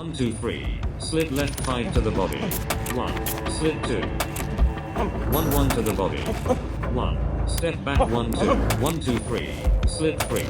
1, 2, 3. Slip left 5 to the body. 1. Slip 2. 1, 1 to the body. 1. Step back 1, 2. 1, 2, 3. Slip 3.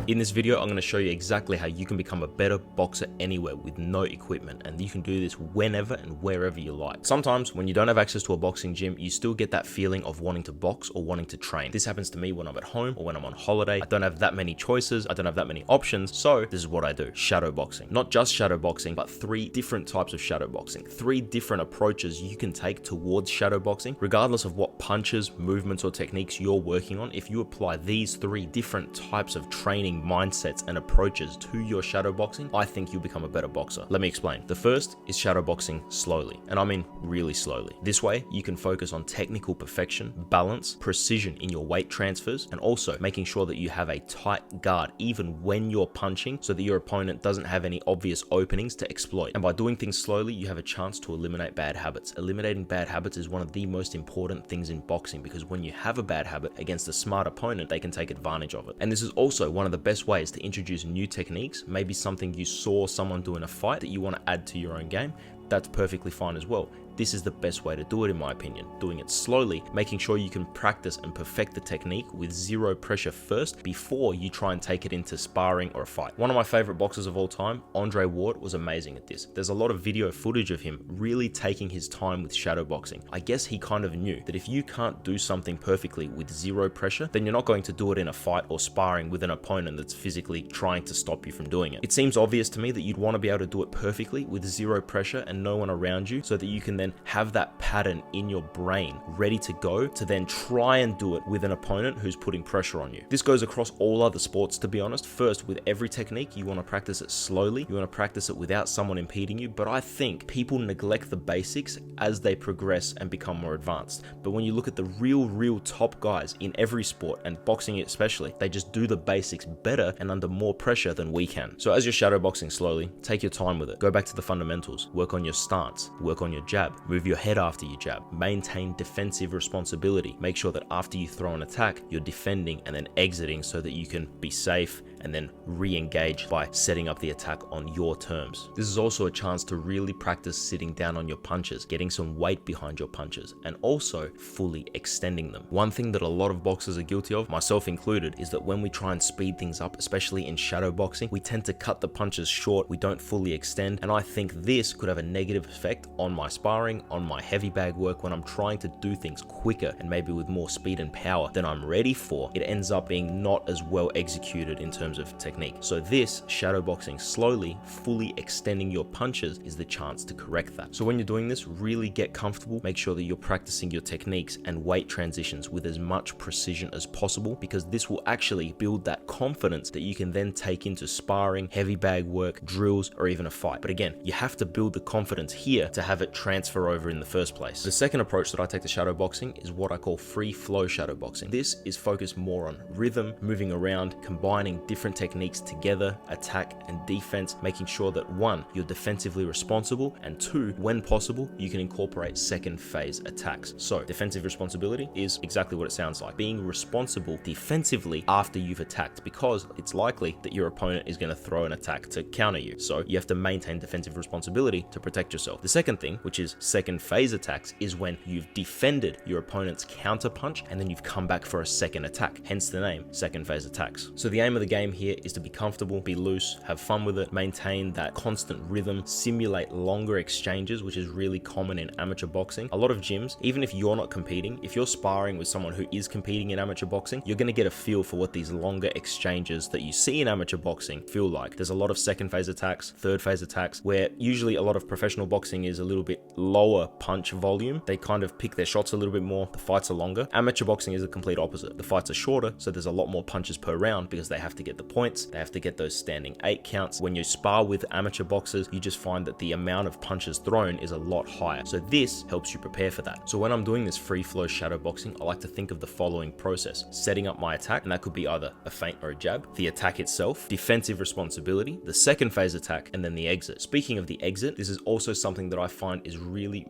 In this video, I'm going to show you exactly how you can become a better boxer anywhere with no equipment, and you can do this whenever and wherever you like. Sometimes when you don't have access to a boxing gym, you still get that feeling of wanting to box or wanting to train. This happens to me when I'm at home or when I'm on holiday. I don't have that many choices, I don't have that many options, so this is what I do: shadowboxing. Not just shadowboxing, but 3 different types of shadowboxing. 3 different approaches you can take towards shadowboxing, regardless of what punches, movements, or techniques you're working on. If you apply these 3 different types of training mindsets and approaches to your shadowboxing, I think you'll become a better boxer. Let me explain. The first is shadowboxing slowly, and I mean really slowly. This way you can focus on technical perfection, balance, precision in your weight transfers, and also making sure that you have a tight guard even when you're punching, so that your opponent doesn't have any obvious openings to exploit. And by doing things slowly, you have a chance to eliminate bad habits. Eliminating bad habits is one of the most important things in boxing, because when you have a bad habit against a smart opponent, they can take advantage of it. And this is also one of the best ways to introduce new techniques. Maybe something you saw someone do in a fight that you want to add to your own game. That's perfectly fine as well. This is the best way to do it, in my opinion. Doing it slowly, making sure you can practice and perfect the technique with zero pressure first before you try and take it into sparring or a fight. One of my favorite boxers of all time, Andre Ward, was amazing at this. There's a lot of video footage of him really taking his time with shadowboxing. I guess he kind of knew that if you can't do something perfectly with zero pressure, then you're not going to do it in a fight or sparring with an opponent that's physically trying to stop you from doing it. It seems obvious to me that you'd want to be able to do it perfectly with zero pressure and no one around you, so that you can then have that pattern in your brain ready to go to then try and do it with an opponent who's putting pressure on you. This goes across all other sports, to be honest. First, with every technique, you want to practice it slowly. You want to practice it without someone impeding you. But I think people neglect the basics as they progress and become more advanced. But when you look at the real top guys in every sport, and boxing especially, they just do the basics better and under more pressure than we can. So as you're shadowboxing slowly, take your time with it. Go back to the fundamentals. Work on your stance. Work on your jab. Move your head after you jab. Maintain defensive responsibility. Make sure that after you throw an attack, you're defending and then exiting, so that you can be safe and then re-engage by setting up the attack on your terms. This is also a chance to really practice sitting down on your punches, getting some weight behind your punches, and also fully extending them. One thing that a lot of boxers are guilty of, myself included, is that when we try and speed things up, especially in shadowboxing, we tend to cut the punches short, we don't fully extend, and I think this could have a negative effect on my sparring, on my heavy bag work. When I'm trying to do things quicker and maybe with more speed and power than I'm ready for, it ends up being not as well executed in terms of technique. So this shadowboxing slowly, fully extending your punches, is the chance to correct that. So when you're doing this, really get comfortable. Make sure that you're practicing your techniques and weight transitions with as much precision as possible, because this will actually build that confidence that you can then take into sparring, heavy bag work, drills, or even a fight. But again, you have to build the confidence here to have it transfer over in the first place. The second approach that I take to shadowboxing is what I call free flow shadowboxing. This is focused more on rhythm, moving around, combining different techniques together, attack and defense, making sure that 1, you're defensively responsible, and 2, when possible, you can incorporate second phase attacks. So defensive responsibility is exactly what it sounds like: being responsible defensively after you've attacked, because it's likely that your opponent is going to throw an attack to counter you. So you have to maintain defensive responsibility to protect yourself. The second thing, which is second phase attacks, is when you've defended your opponent's counter punch and then you've come back for a second attack, hence the name second phase attacks. So the aim of the game here is to be comfortable, be loose, have fun with it, maintain that constant rhythm, simulate longer exchanges, which is really common in amateur boxing. A lot of gyms, even if you're not competing, if you're sparring with someone who is competing in amateur boxing, you're going to get a feel for what these longer exchanges that you see in amateur boxing feel like. There's a lot of second phase attacks, third phase attacks, where usually a lot of professional boxing is a little bit lower punch volume. They kind of pick their shots a little bit more. The fights are longer. Amateur boxing is the complete opposite. The fights are shorter, so there's a lot more punches per round, because they have to get the points. They have to get those standing 8 counts. When you spar with amateur boxers, you just find that the amount of punches thrown is a lot higher. So this helps you prepare for that. So when I'm doing this free flow shadow boxing, I like to think of the following process: setting up my attack, and that could be either a feint or a jab, the attack itself, defensive responsibility, the second phase attack, and then the exit. Speaking of the exit, this is also something that I find is really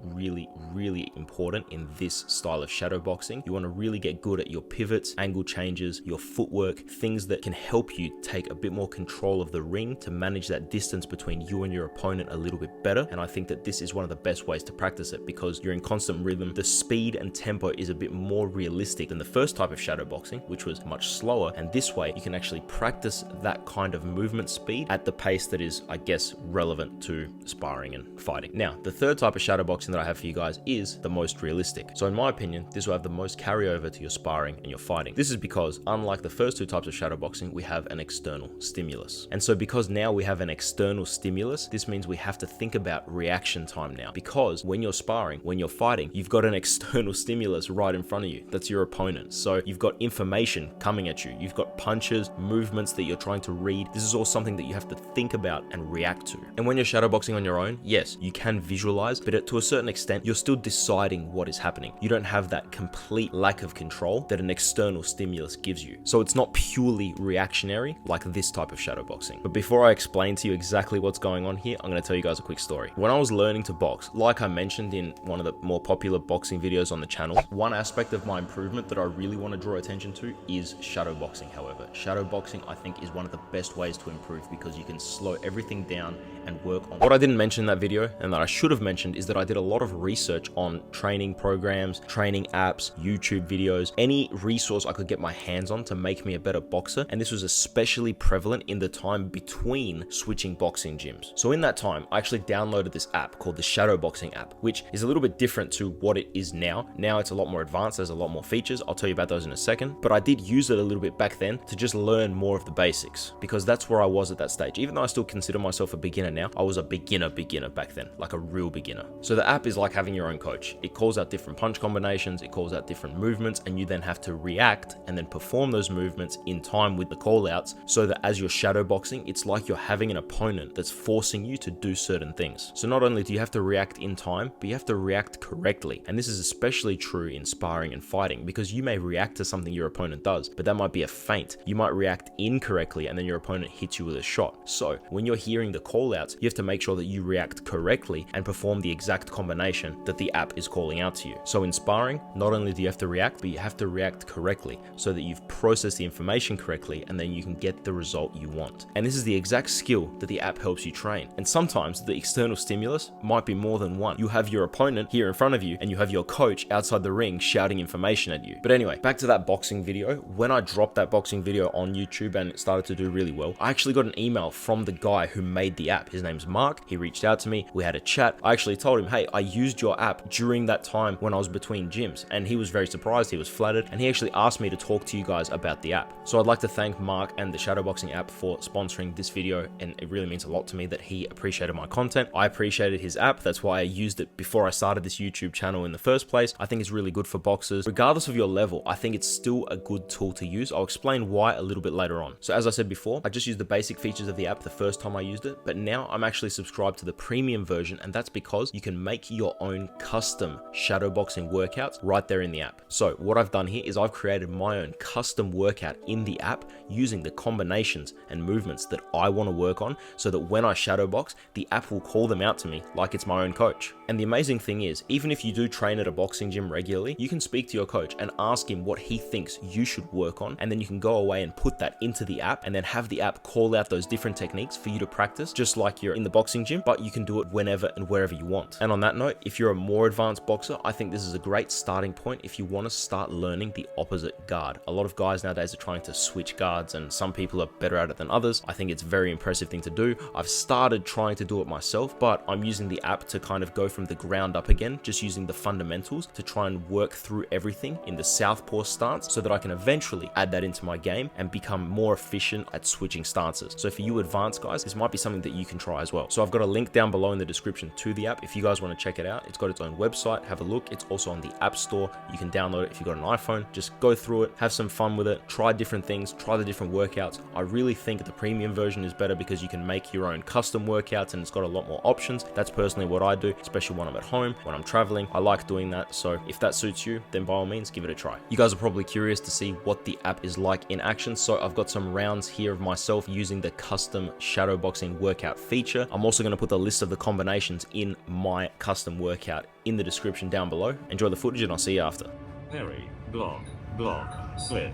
important in this style of shadow boxing. You want to really get good at your pivots, angle changes, your footwork, things that can help help you take a bit more control of the ring to manage that distance between you and your opponent a little bit better. And I think that this is one of the best ways to practice it because you're in constant rhythm. The speed and tempo is a bit more realistic than the first type of shadowboxing, which was much slower. And this way you can actually practice that kind of movement speed at the pace that is, I guess, relevant to sparring and fighting. Now, the third type of shadowboxing that I have for you guys is the most realistic. So in my opinion, this will have the most carryover to your sparring and your fighting. This is because unlike the first two types of shadowboxing, we have an external stimulus. And so because now we have an external stimulus, this means we have to think about reaction time now, because when you're sparring, when you're fighting, you've got an external stimulus right in front of you. That's your opponent. So you've got information coming at you. You've got punches, movements that you're trying to read. This is all something that you have to think about and react to. And when you're shadowboxing on your own, yes, you can visualize, but to a certain extent, you're still deciding what is happening. You don't have that complete lack of control that an external stimulus gives you. So it's not purely reactionary like this type of shadowboxing. But before I explain to you exactly what's going on here, I'm going to tell you guys a quick story. When I was learning to box, like I mentioned in one of the more popular boxing videos on the channel, one aspect of my improvement that I really want to draw attention to is shadowboxing. However, shadowboxing I think is one of the best ways to improve because you can slow everything down and work on. What I didn't mention in that video and that I should have mentioned is that I did a lot of research on training programs, training apps, YouTube videos, any resource I could get my hands on to make me a better boxer. And this was especially prevalent in the time between switching boxing gyms. So in that time, I actually downloaded this app called the Shadowboxing app, which is a little bit different to what it is now. Now it's a lot more advanced. There's a lot more features. I'll tell you about those in a second. But I did use it a little bit back then to just learn more of the basics because that's where I was at that stage. Even though I still consider myself a beginner now, I was a beginner back then, like a real beginner. So the app is like having your own coach. It calls out different punch combinations, it calls out different movements, and you then have to react and then perform those movements in time with the call outs so that as you're shadowboxing, it's like you're having an opponent that's forcing you to do certain things. So not only do you have to react in time, but you have to react correctly. And this is especially true in sparring and fighting because you may react to something your opponent does, but that might be a feint. You might react incorrectly and then your opponent hits you with a shot. So when you're hearing the call outs, you have to make sure that you react correctly and perform the exact combination that the app is calling out to you. So in sparring, not only do you have to react, but you have to react correctly so that you've processed the information correctly and then you can get the result you want. And this is the exact skill that the app helps you train. And sometimes the external stimulus might be more than one. You have your opponent here in front of you and you have your coach outside the ring shouting information at you. But anyway, back to that boxing video. When I dropped that boxing video on YouTube and it started to do really well, I actually got an email from the guy who made the app. His name's Mark. He reached out to me. We had a chat. I actually told him, hey, I used your app during that time when I was between gyms. And he was very surprised. He was flattered. And he actually asked me to talk to you guys about the app. So I'd like to thank Mark and the Shadowboxing app for sponsoring this video. And it really means a lot to me that he appreciated my content. I appreciated his app. That's why I used it before I started this YouTube channel in the first place. I think it's really good for boxers. Regardless of your level, I think it's still a good tool to use. I'll explain why a little bit later on. So as I said before, I just used the basic features of the app the first time I used it, but now I'm actually subscribed to the premium version, and that's because you can make your own custom shadowboxing workouts right there in the app. So what I've done here is I've created my own custom workout in the app using the combinations and movements that I want to work on so that when I shadowbox, the app will call them out to me like it's my own coach. And the amazing thing is, even if you do train at a boxing gym regularly, you can speak to your coach and ask him what he thinks you should work on, and then you can go away and put that into the app and then have the app call out those different techniques for you to practice just like you're in the boxing gym, but you can do it whenever and wherever you want. And on that note, if you're a more advanced boxer, I think this is a great starting point if you want to start learning the opposite guard. A lot of guys nowadays are trying to switch guards and some people are better at it than others. I think it's a very impressive thing to do. I've started trying to do it myself, but I'm using the app to kind of go from the ground up again, just using the fundamentals to try and work through everything in the southpaw stance so that I can eventually add that into my game and become more efficient at switching stances. So for you advanced guys, this might be something that you can try as well. So I've got a link down below in the description to the app if you guys want to check it out. It's got its own website, have a look. It's also on the App Store. You can download it if you've got an iPhone. Just go through it, have some fun with it, try different things, try the different workouts. I really think the premium version is better because you can make your own custom workouts and it's got a lot more options. That's personally what I do, especially when I'm at home, when I'm traveling. I like doing that. So if that suits you, then by all means, give it a try. You guys are probably curious to see what the app is like in action. So I've got some rounds here of myself using the custom shadowboxing workout feature. I'm also going to put the list of the combinations in my custom workout in the description down below. Enjoy the footage and I'll see you after. Parry, block, block, slip.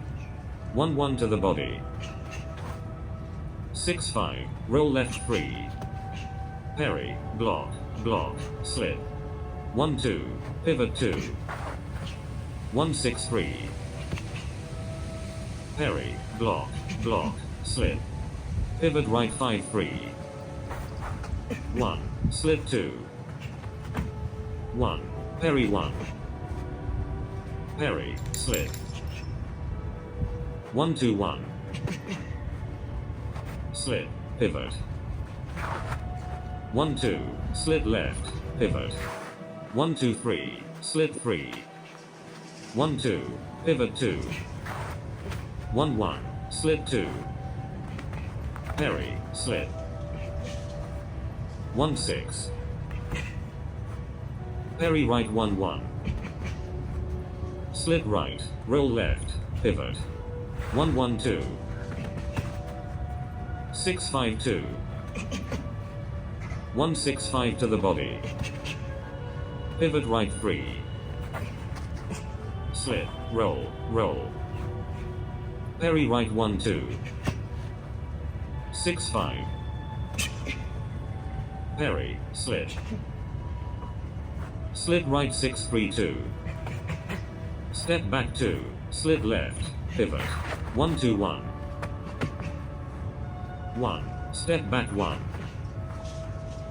1-1 to the body. 6-5, roll left 3. Parry, block, block, slip. 1-2, pivot 2. 1-6-3. Parry, block, block, slip. Pivot right 5-3. 1, slip 2. 1, parry 1. Parry, slip. 1-2-1. Slip, pivot. 1-2, slip left, pivot. 1-2-3, slip 3. 1-2, pivot 2. 1-1, slip 2. Parry, slip. 1-6. Parry right 1-1. Slip right, roll left, pivot. 1-1-2. 6-5-2. 1-6-5 to the body. Pivot right 3. Slip, roll, roll. Parry right 1-2. 6-5. Parry, slip. Slip right 6-3-2. Step back 2, slip left, pivot. 1-2-1. 1, step back 1.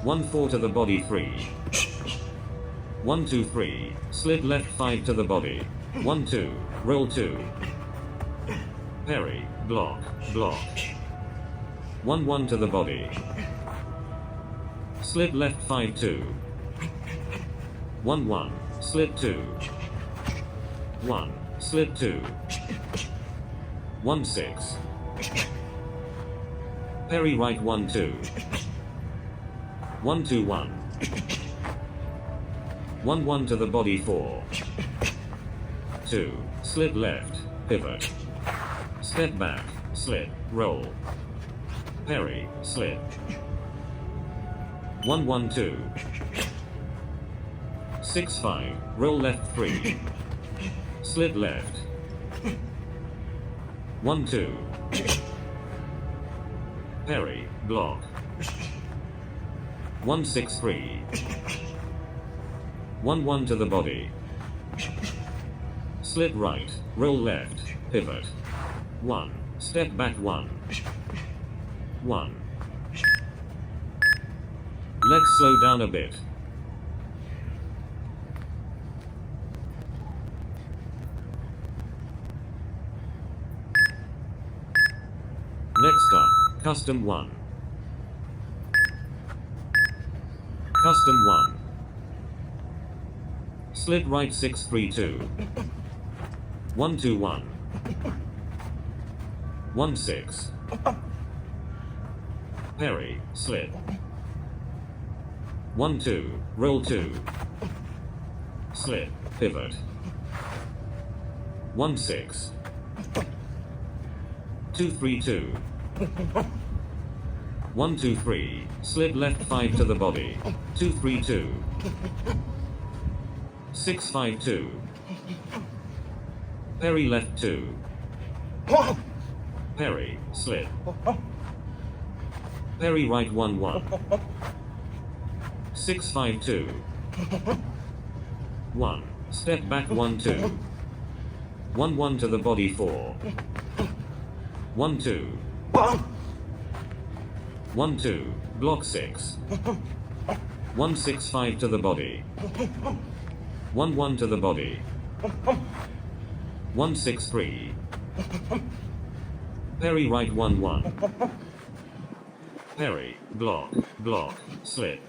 1-4 to the body 3. 1-2-3, slip left 5 to the body. 1-2, roll 2. Parry, block, block. 1-1 to the body. Slip left 5-2. 1-1, slip 2. 1, slip 2. 1-6. Parry right 1-2. 1-2-1. 1-1 to the body 4. 2, slip left, pivot. Step back, slip, roll. Parry, slip. 1-1-2. 6-5, roll left 3. Slip left. 1-2. Parry, block. 1-6-3. 1-1 to the body. Slip right, roll left, pivot. 1, step back 1. 1. Let's slow down a bit. Next up, Custom 1. Custom 1. Slip right 6-3-2. 1-2-1. 1-6. Parry, slip. 1-2, roll 2. Slip, pivot. 1-6. 2-3-2. 1-2-3, slip left 5 to the body. 2-3-2. 6-5-2. Parry left 2. Parry, slip. Parry right 1-1. 6-5-2. 1, step back 1-2. 1-1 to the body 4. 1-2. 1-2, block 6. 1-6-5 to the body. 1-1 to the body. 1-6-3. Parry right 1-1. Parry, block, block, slip.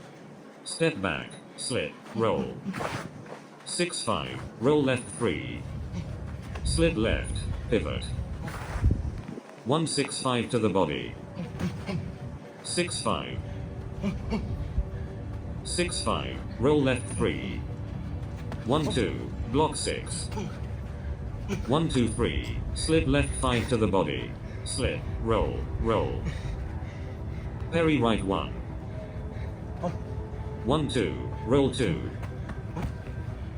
Step back, slip, roll. 6-5, roll left 3. Slip left, pivot. 1-6-5 to the body. 6-5. 6-5, roll left 3. 1-2, block 6. 1-2-3, slip left 5 to the body. Slip, roll, roll. Parry right 1. 1-2, roll 2.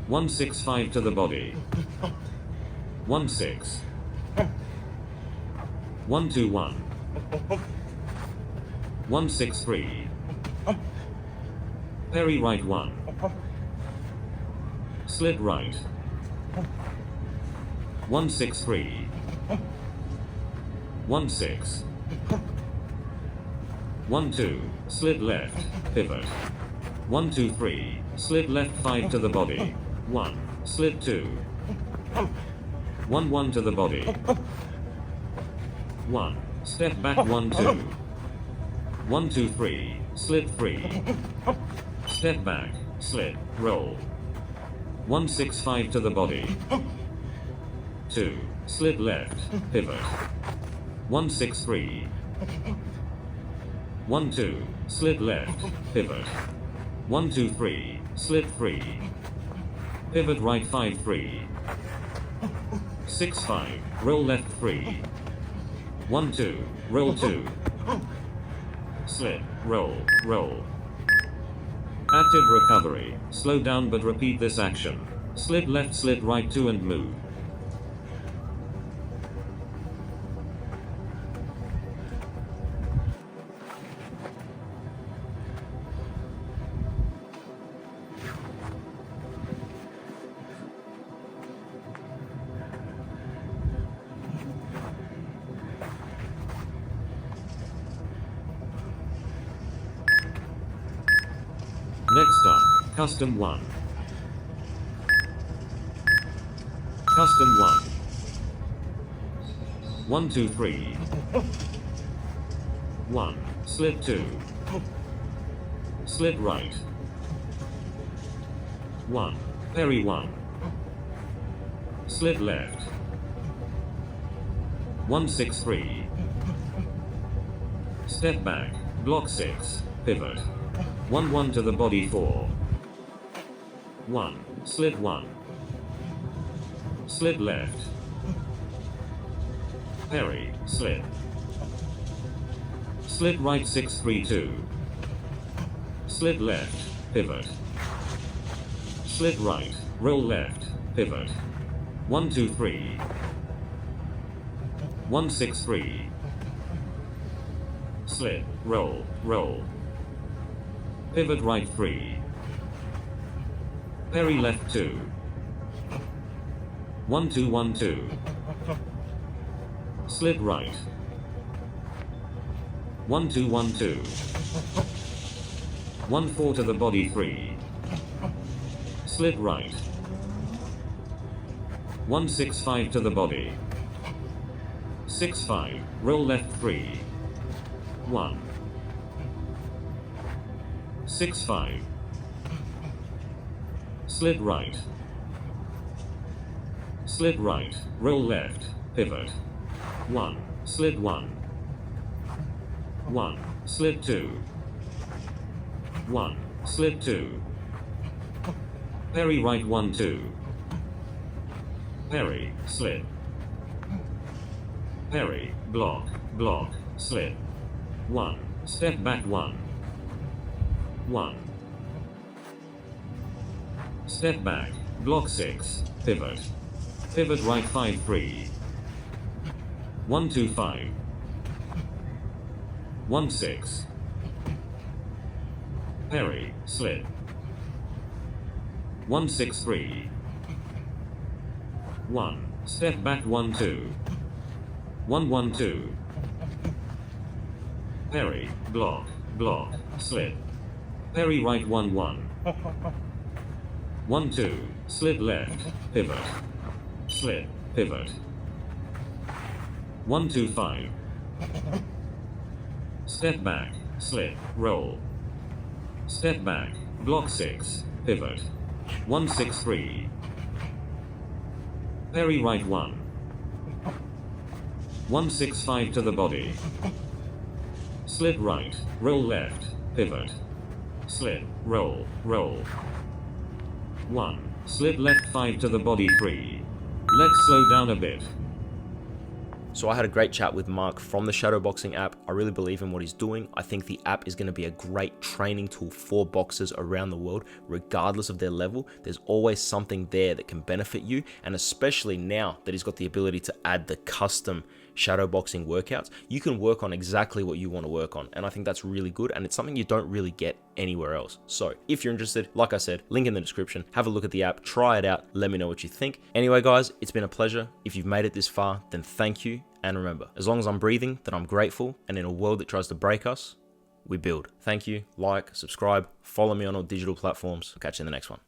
1-6-5 to the body. 1-6. 1-2-1. 163. Parry right 1. Slit right. 163. 16. 12. Slit left. Pivot. 123. Slit left 5 to the body. 1. Slit 2. 1 to the body. 1. Step back 1 2. 1 2 3. Slit 3. Step back. Slit. Roll. 165 to the body. 2. Slit left. Pivot. 163. 1 2. Slit left. Pivot. 1 2 3. Slit 3. Pivot right 5 3. 6 5. Roll left 3. 1 2. Roll 2. Slit. Roll. Roll. Active recovery. Slow down but repeat this action. Slit left, slit right 2 and move. Next up, Custom 1. Custom 1. 1 2 3. 1. Slit 2. Slit right. 1. Parry 1. Slit left. 163. Step back. Block 6. Pivot. 1 to the body 4. 1. Slit 1. Slit left. Parry. Slit. Slit right 6 3 2. Slit left. Pivot. Slit right. Roll left. Pivot. 1 2 3. 163. Slit. Roll. Roll. Pivot right 3. Parry left 2. 1 2 1 2. Slit right. 1 2 1 2. 1 4 to the body 3. Slit right. 1 6 5 to the body. 6 5. Roll left 3. 1. 6 5. Slit right. Slit right. Roll left. Pivot. 1. Slit 1. 1. Slit 2. 1. Slit 2. Parry right 1 2. Parry. Slit. Parry. Block. Block. Slit. 1. Step back 1. 1. Step back. Block 6. Pivot. Pivot right 5 3. 1 2 5. 1 6. Parry. Slit. 1 6 3. 1. Step back 1 2. 1 1 2. Parry. Block. Block. Slit. Parry right 1 1. 1 2. Slit left. Pivot. Slit. Pivot. 1 2 5. Step back. Slit. Roll. Step back. Block 6. Pivot. 1 6 3. Parry right 1. 1 6 5 to the body. Slit right. Roll left. Pivot. Slit. Roll. Roll. 1. Slit left 5 to the body 3. Let's slow down a bit. So I had a great chat with Mark from the shadowboxing app. I really believe in what he's doing. I think the app is going to be a great training tool for boxers around the world, regardless of their level. There's always something there that can benefit you, and especially now that he's got the ability to add the custom shadowboxing workouts, you can work on exactly what you want to work on. And I think that's really good, and it's something you don't really get anywhere else. So if you're interested, like I said, link in the description, have a look at the app, try it out, let me know what you think. Anyway, guys, it's been a pleasure. If you've made it this far, then thank you. And remember, as long as I'm breathing, then I'm grateful. And in a world that tries to break us, we build. Thank you. Like, subscribe, follow me on all digital platforms. I'll catch you in the next one.